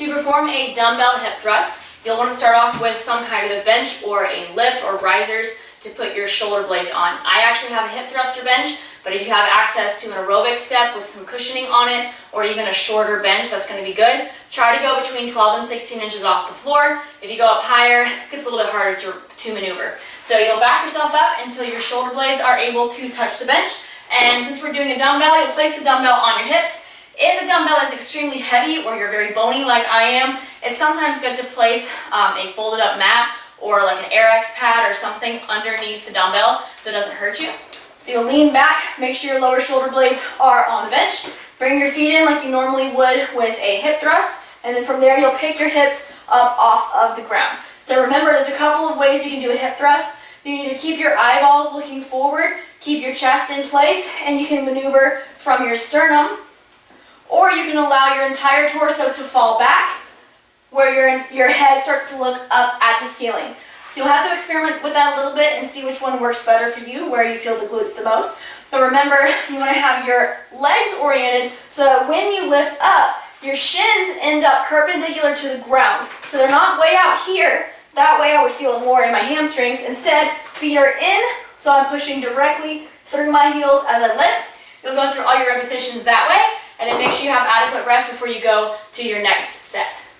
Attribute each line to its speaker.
Speaker 1: To perform a dumbbell hip thrust, you'll want to start off with some kind of a bench or a lift or risers to put your shoulder blades on. I actually have a hip thruster bench, but if you have access to an aerobic step with some cushioning on it or even a shorter bench, that's going to be good. Try to go between 12 and 16 inches off the floor. If you go up higher, it gets a little bit harder to maneuver. So you'll back yourself up until your shoulder blades are able to touch the bench. And since we're doing a dumbbell, you'll place the dumbbell on your hips. If the dumbbell is extremely heavy or you're very bony like I am, it's sometimes good to place a folded up mat or like an AirX pad or something underneath the dumbbell so it doesn't hurt you. So you'll lean back, make sure your lower shoulder blades are on the bench. Bring your feet in like you normally would with a hip thrust, and then from there you'll pick your hips up off of the ground. So remember, there's a couple of ways you can do a hip thrust. You can either keep your eyeballs looking forward, keep your chest in place, and you can maneuver from your sternum, or you can allow your entire torso to fall back where your head starts to look up at the ceiling. You'll have to experiment with that a little bit and see which one works better for you, where you feel the glutes the most. But remember, you want to have your legs oriented so that when you lift up, your shins end up perpendicular to the ground. So they're not way out here. That way I would feel it more in my hamstrings. Instead, feet are in, so I'm pushing directly through my heels as I lift. You'll go through all your repetitions that way, and then make sure you have adequate rest before you go to your next set.